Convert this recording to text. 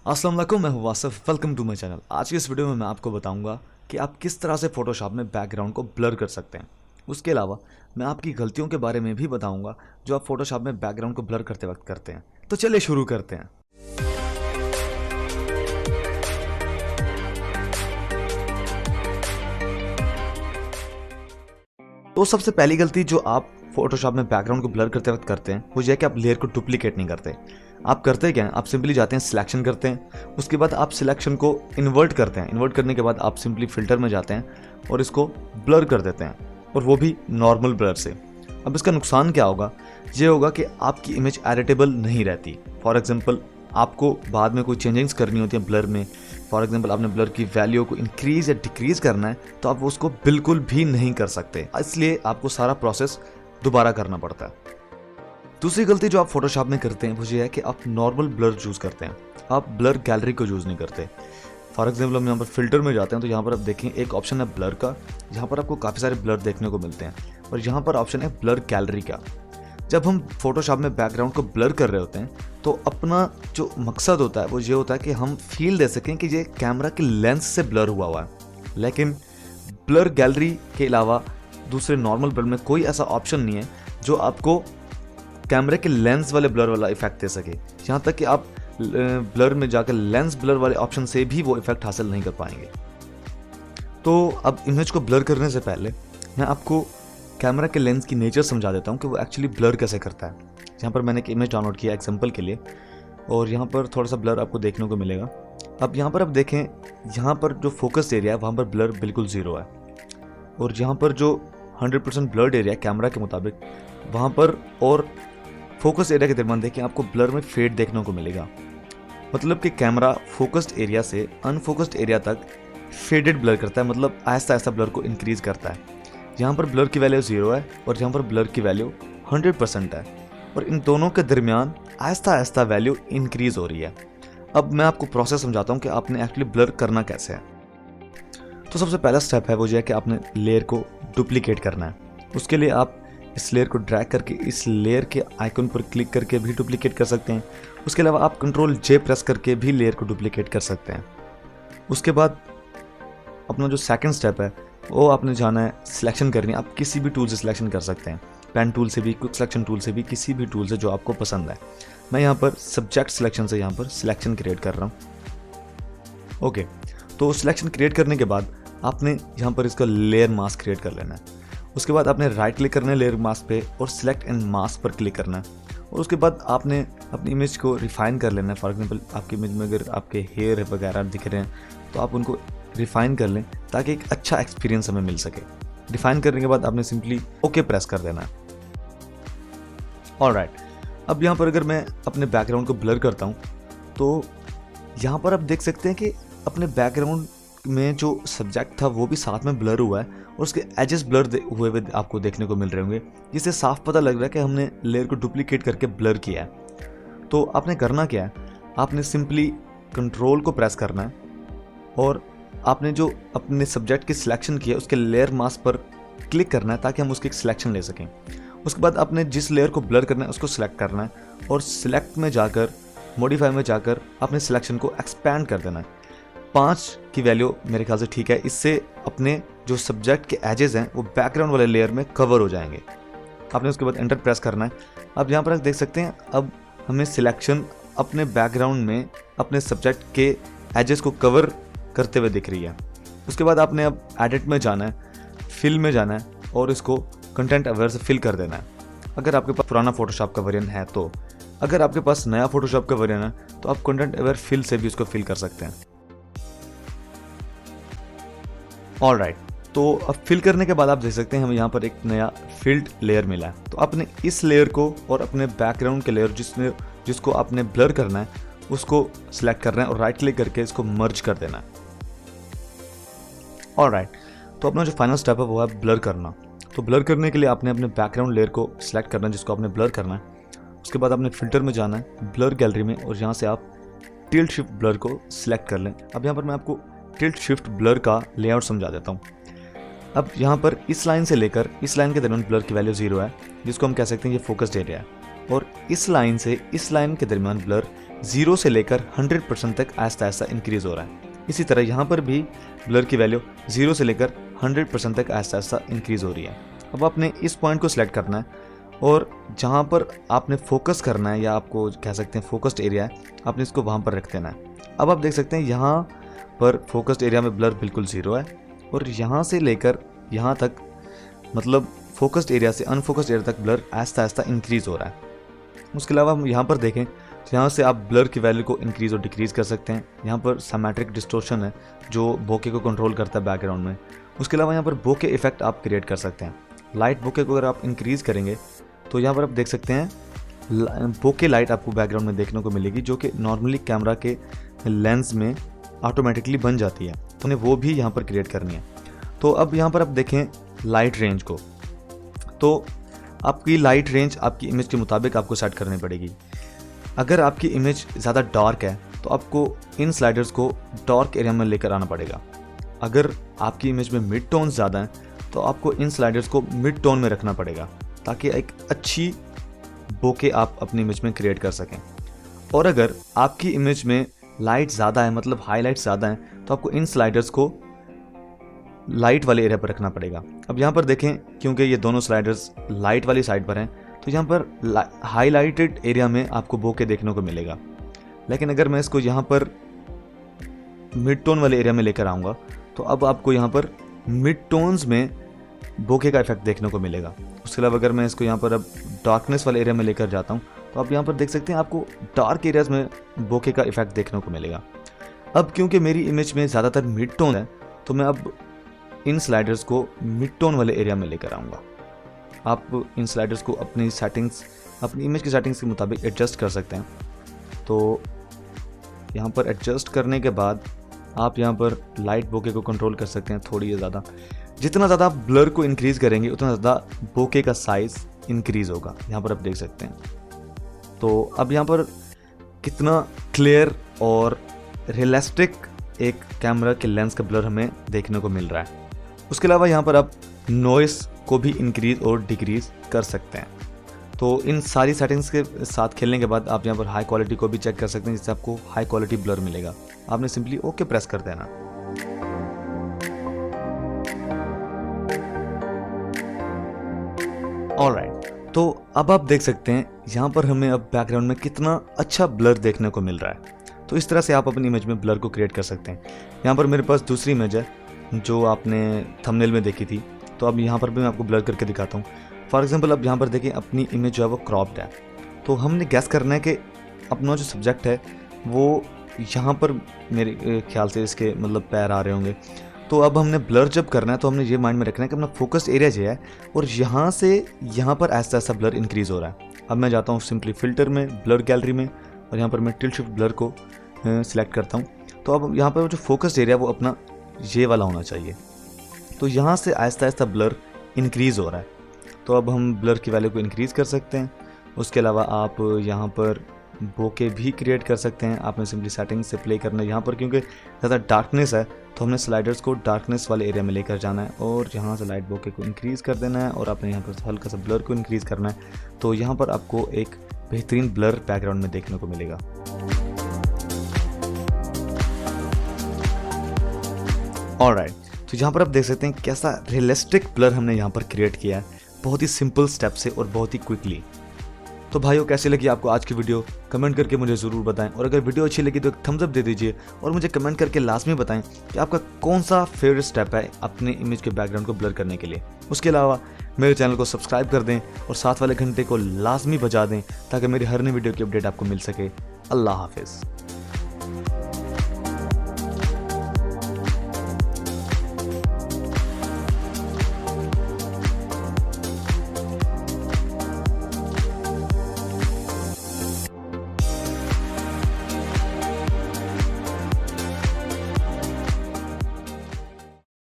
अस्सलाम वालेकुम, मैं हूं Wasif. Welcome to my channel. आज की इस वीडियो में मैं आपको बताऊंगा कि आप किस तरह से फोटोशॉप में बैकग्राउंड को ब्लर कर सकते हैं। उसके अलावा मैं आपकी गलतियों के बारे में भी बताऊंगा जो आप फोटोशॉप में बैकग्राउंड को ब्लर करते वक्त करते हैं। तो चलिए शुरू करते हैं। तो सबसे पहली गलती जो आप फोटोशॉप में बैकग्राउंड को ब्लर करते वक्त करते हैं वो ये है कि आप लेयर को डुप्लीकेट नहीं करते। आप करते क्या हैं, आप सिंपली जाते हैं सिलेक्शन करते हैं, उसके बाद आप सिलेक्शन को इन्वर्ट करते हैं। इन्वर्ट करने के बाद आप सिंपली फिल्टर में जाते हैं और इसको ब्लर कर देते हैं, और वो भी नॉर्मल ब्लर से। अब इसका नुकसान क्या होगा, ये होगा कि आपकी इमेज एडिटेबल नहीं रहती। फॉर एग्जांपल आपको बाद में कोई चेंजिंग्स करनी होती है ब्लर में। फॉर एग्जांपल आपने ब्लर की वैल्यू को इंक्रीज या डिक्रीज करना है तो आप उसको बिल्कुल भी नहीं कर सकते, इसलिए आपको सारा प्रोसेस दोबारा करना पड़ता है। दूसरी गलती जो आप फोटोशॉप में करते हैं वो ये है कि आप नॉर्मल ब्लर चूज करते हैं, आप ब्लर गैलरी को यूज नहीं करते। फॉर एग्जांपल हम यहाँ पर फिल्टर में जाते हैं तो यहाँ पर आप देखें एक ऑप्शन है ब्लर का, जहाँ पर आपको काफ़ी सारे ब्लर देखने को मिलते हैं, और यहाँ पर ऑप्शन है ब्लर गैलरी का। जब हम फोटोशॉप में बैकग्राउंड को ब्लर कर रहे होते हैं तो अपना जो मकसद होता है वो ये होता है कि हम फील दे सकें कि ये कैमरा के लेंस से ब्लर हुआ हुआ है। लेकिन ब्लर गैलरी के अलावा दूसरे नॉर्मल ब्लर में कोई ऐसा ऑप्शन नहीं है जो आपको कैमरे के लेंस वाले ब्लर वाला इफेक्ट दे सके। यहाँ तक कि आप ब्लर में जाकर लेंस ब्लर वाले ऑप्शन से भी वो इफेक्ट हासिल नहीं कर पाएंगे। तो अब इमेज को ब्लर करने से पहले मैं आपको कैमरा के लेंस की नेचर समझा देता हूँ कि वो एक्चुअली ब्लर कैसे करता है। यहाँ पर मैंने एक इमेज डाउनलोड किया एग्जांपल के लिए, और यहाँ पर थोड़ा सा ब्लर आपको देखने को मिलेगा। अब यहाँ पर आप देखें, यहाँ पर जो फोकस एरिया है वहाँ पर ब्लर बिल्कुल ज़ीरो है, और यहाँ पर जो 100% ब्लर्ड एरिया है कैमरा के मुताबिक वहाँ पर और फोकस एरिया के दरमियान देखें आपको ब्लर में फेड देखने को मिलेगा। मतलब कि कैमरा फोकस्ड एरिया से अनफोकस्ड एरिया तक फेडेड ब्लर करता है, मतलब आहिस्ता आहिस्ता ब्लर को इंक्रीज करता है। यहाँ पर ब्लर की वैल्यू 0 है और यहाँ पर ब्लर की वैल्यू 100% है, और इन दोनों के दरमियान आहिस्ता आहिस्ता वैल्यू इंक्रीज हो रही है। अब मैं आपको प्रोसेस समझाता हूँ कि आपने एक्चुअली ब्लर करना कैसे है। तो सबसे पहला स्टेप है वो ये है कि आपने लेयर को डुप्लीकेट करना है। उसके लिए आप इस लेयर को ड्रैग करके इस लेयर के आइकन पर क्लिक करके भी डुप्लीकेट कर सकते हैं। उसके अलावा आप Ctrl+J प्रेस करके भी लेयर को डुप्लीकेट कर सकते हैं। उसके बाद अपना जो सेकंड स्टेप है वो आपने जाना है सिलेक्शन करनी है। आप किसी भी टूल से सिलेक्शन कर सकते हैं, पेन टूल से भी, क्विक सिलेक्शन टूल से भी, किसी भी टूल से जो आपको पसंद है। मैं यहाँ पर सब्जेक्ट सिलेक्शन से यहाँ पर सिलेक्शन क्रिएट कर रहा हूँ। ओके, तो सिलेक्शन क्रिएट करने के बाद आपने यहाँ पर इसका लेयर मास्क क्रिएट कर लेना है। उसके बाद आपने राइट क्लिक करना है लेयर मास्क पे और सिलेक्ट एंड मास्क पर क्लिक करना है, और उसके बाद आपने अपनी इमेज को रिफाइन कर लेना है। फॉर एग्जांपल आपकी इमेज में अगर आपके हेयर वगैरह दिख रहे हैं तो आप उनको रिफाइन कर लें ताकि एक अच्छा एक्सपीरियंस हमें मिल सके। रिफाइन करने के बाद आपने सिंपली ओके प्रेस कर देना है। ऑलराइट, अब यहाँ पर अगर मैं अपने बैकग्राउंड को ब्लर करता हूँ तो यहाँ पर आप देख सकते हैं कि अपने बैकग्राउंड में जो सब्जेक्ट था वो भी साथ में ब्लर हुआ है, और उसके एजेस ब्लर हुए आपको देखने को मिल रहे होंगे, जिससे साफ पता लग रहा है कि हमने लेयर को डुप्लीकेट करके ब्लर किया है। तो आपने करना क्या है, आपने सिंपली कंट्रोल को प्रेस करना है और आपने जो अपने सब्जेक्ट की सिलेक्शन की है उसके लेयर मास्क पर क्लिक करना है ताकि हम उसकी एक सिलेक्शन ले सकें। उसके बाद आपने जिस लेयर को ब्लर करना है उसको सिलेक्ट करना है, और सिलेक्ट में जाकर मॉडिफाई में जाकर अपने सिलेक्शन को एक्सपैंड कर देना है। 5 की वैल्यू मेरे ख्याल से ठीक है, इससे अपने जो सब्जेक्ट के एजेस हैं वो बैकग्राउंड वाले लेयर में कवर हो जाएंगे। आपने उसके बाद एंटर प्रेस करना है। अब यहाँ पर आप देख सकते हैं अब हमें सिलेक्शन अपने बैकग्राउंड में अपने सब्जेक्ट के एजेस को कवर करते हुए दिख रही है। उसके बाद आपने अब एडिट में जाना है, फिल में जाना है, और इसको कंटेंट अवेयर से फिल कर देना है। अगर आपके पास पुराना फोटोशॉप का वर्जन है तो, अगर आपके पास नया फोटोशॉप का वर्जन है तो आप कंटेंट अवेयर फिल से भी उसको फिल कर सकते हैं। ऑलराइट, तो अब फिल करने के बाद आप देख सकते हैं हमें यहाँ पर एक नया फिल्ड लेयर मिला है। तो आपने इस लेयर को और अपने बैकग्राउंड के लेयर जिसको आपने ब्लर करना है उसको सिलेक्ट करना है और राइट क्लिक करके इसको मर्ज कर देना है। ऑलराइट, तो अपना जो फाइनल स्टेप है वो है ब्लर करना। तो ब्लर करने के लिए आपने अपने बैकग्राउंड लेयर को सिलेक्ट करना है जिसको आपने ब्लर करना है। उसके बाद आपने फिल्टर में जाना है, ब्लर गैलरी में, और यहाँ से आप टिल्ट शिफ्ट ब्लर को सिलेक्ट कर लें। अब यहाँ पर मैं आपको टिल्ट शिफ्ट ब्लर का लेआउट समझा देता हूँ। अब यहाँ पर इस लाइन से लेकर इस लाइन के दरमियान ब्लर की वैल्यू 0 है, जिसको हम कह सकते हैं ये फोकस्ड एरिया है, और इस लाइन से इस लाइन के दरमियान ब्लर 0 से लेकर 100% तक आहिस्ता आहिस्ता इंक्रीज हो रहा है। इसी तरह यहाँ पर भी ब्लर की वैल्यू 0 से लेकर 100% तक आहिस्ता आहिस्ता इंक्रीज हो रही है। अब आपने इस पॉइंट को सिलेक्ट करना है और जहाँ पर आपने फोकस करना है या आपको कह सकते हैं फोकस्ड एरिया है, आपने इसको वहाँ पर रख देना है। अब आप देख सकते हैं यहाँ पर फोकस्ड एरिया में ब्लर बिल्कुल 0 है और यहाँ से लेकर यहाँ तक मतलब फोकस्ड एरिया से अनफोकस्ड एरिया तक ब्लर आहिस्ता आहिस्ता इंक्रीज हो रहा है। उसके अलावा हम यहाँ पर देखें तो यहाँ से आप ब्लर की वैल्यू को इंक्रीज और डिक्रीज कर सकते हैं। यहाँ पर सिमेट्रिक डिस्टोर्शन है जो बोके को कंट्रोल करता है बैकग्राउंड में। उसके अलावा यहाँ पर बोके इफेक्ट आप क्रिएट कर सकते हैं। लाइट बोके को अगर आप इंक्रीज करेंगे तो यहाँ पर आप देख सकते हैं बोके लाइट आपको बैकग्राउंड में देखने को मिलेगी जो कि नॉर्मली कैमरा के लेंस में ऑटोमेटिकली बन जाती है, तो उन्हें वो भी यहाँ पर क्रिएट करनी है। तो अब यहाँ पर आप देखें लाइट रेंज को, तो आपकी लाइट रेंज आपकी इमेज के मुताबिक आपको सेट करनी पड़ेगी। अगर आपकी इमेज ज़्यादा डार्क है तो आपको इन स्लाइडर्स को डार्क एरिया में लेकर आना पड़ेगा। अगर आपकी इमेज में मिड टोन ज़्यादा है तो आपको इन स्लाइडर्स को मिड टोन में रखना पड़ेगा ताकि एक अच्छी बोके आप अपनी इमेज में क्रिएट कर सकें। और अगर आपकी इमेज में लाइट ज़्यादा है मतलब हाईलाइट ज़्यादा है तो आपको इन स्लाइडर्स को लाइट वाले एरिया पर रखना पड़ेगा। अब यहाँ पर देखें क्योंकि ये दोनों स्लाइडर्स लाइट वाली साइड पर हैं तो यहाँ पर हाईलाइटेड एरिया में आपको बोके देखने को मिलेगा। लेकिन अगर मैं इसको यहाँ पर मिड टोन वाले एरिया में लेकर आऊँगा तो अब आपको यहाँ पर मिड टोन्स में बोके का इफेक्ट देखने को मिलेगा। उसके अलावा अगर मैं इसको यहाँ पर अब डार्कनेस वाले एरिया में लेकर जाता हूँ तो आप यहाँ पर देख सकते हैं आपको डार्क एरियाज में बोके का इफेक्ट देखने को मिलेगा। अब क्योंकि मेरी इमेज में ज़्यादातर मिड टोन है तो मैं अब इन स्लाइडर्स को मिड टोन वाले एरिया में लेकर आऊँगा। आप इन स्लाइडर्स को अपनी सेटिंग्स अपनी इमेज की सेटिंग्स के मुताबिक एडजस्ट कर सकते हैं। तो यहाँ पर एडजस्ट करने के बाद आप यहाँ पर लाइट बोके को कंट्रोल कर सकते हैं थोड़ी ज़्यादा। जितना ज़्यादा आप ब्लर को इंक्रीज़ करेंगे उतना ज़्यादा बोके का साइज़ इंक्रीज़ होगा। यहाँ पर आप देख सकते हैं। तो अब यहाँ पर कितना क्लियर और रियलिस्टिक एक कैमरा के लेंस का ब्लर हमें देखने को मिल रहा है। उसके अलावा यहाँ पर आप नॉइस को भी इंक्रीज़ और डिक्रीज़ कर सकते हैं। तो इन सारी सेटिंग्स के साथ खेलने के बाद आप यहाँ पर हाई क्वालिटी को भी चेक कर सकते हैं जिससे आपको हाई क्वालिटी ब्लर मिलेगा। आपने सिंपली ओके प्रेस कर देना। ऑलराइट, तो अब आप देख सकते हैं यहाँ पर हमें अब बैकग्राउंड में कितना अच्छा ब्लर देखने को मिल रहा है। तो इस तरह से आप अपनी इमेज में ब्लर को क्रिएट कर सकते हैं। यहाँ पर मेरे पास दूसरी इमेज है जो आपने थंबनेल में देखी थी, तो अब यहाँ पर भी मैं आपको ब्लर करके दिखाता हूँ। फॉर एग्जांपल अब यहाँ पर देखिए अपनी इमेज जो है वो क्रॉप्ड है। तो हमने गैस करना है कि अपना जो सब्जेक्ट है वो यहाँ पर मेरे ख्याल से इसके मतलब पैर आ रहे होंगे। तो अब हमने ब्लर जब करना है तो हमने ये माइंड में रखना है कि अपना फोकस एरिया जो है और यहाँ से यहाँ पर ऐसा ऐसा ब्लर इंक्रीज़ हो रहा है। अब मैं जाता हूँ सिंपली फ़िल्टर में, ब्लर गैलरी में, और यहाँ पर मैं टिल्ट शिफ्ट ब्लर को सिलेक्ट करता हूँ। तो अब यहाँ पर जो फोकस एरिया वो अपना ये वाला होना चाहिए। तो यहाँ से आहिस्ता आहिस्ता ब्लर इंक्रीज़ हो रहा है। तो अब हम ब्लर की वैल्यू को इंक्रीज़ कर सकते हैं। उसके अलावा आप यहाँ पर बोके भी क्रिएट कर सकते हैं। आपने सिंपली सेटिंग्स से प्ले करना है। यहाँ पर क्योंकि ज़्यादा डार्कनेस है तो हमने स्लाइडर्स को डार्कनेस वाले एरिया में लेकर जाना है और यहाँ से लाइट बोके को इंक्रीज़ कर देना है और आपने यहाँ पर हल्का सा ब्लर को इंक्रीज़ करना है। तो यहाँ पर आपको एक बेहतरीन ब्लर बैकग्राउंड में देखने को मिलेगा। ऑलराइट, तो यहाँ पर आप देख सकते हैं कैसा रियलिस्टिक ब्लर हमने यहाँ पर क्रिएट किया है, बहुत ही सिंपल स्टेप से और बहुत ही क्विकली। तो भाइयों कैसी लगी आपको आज की वीडियो, कमेंट करके मुझे ज़रूर बताएं। और अगर वीडियो अच्छी लगी तो एक थम्स अप दे दीजिए और मुझे कमेंट करके लाजमी बताएं कि आपका कौन सा फेवरेट स्टेप है अपने इमेज के बैकग्राउंड को ब्लर करने के लिए। उसके अलावा मेरे चैनल को सब्सक्राइब कर दें और साथ वाले घंटे को लाजमी बजा दें ताकि मेरी हर नई वीडियो की अपडेट आपको मिल सके। अल्लाह हाफिज़।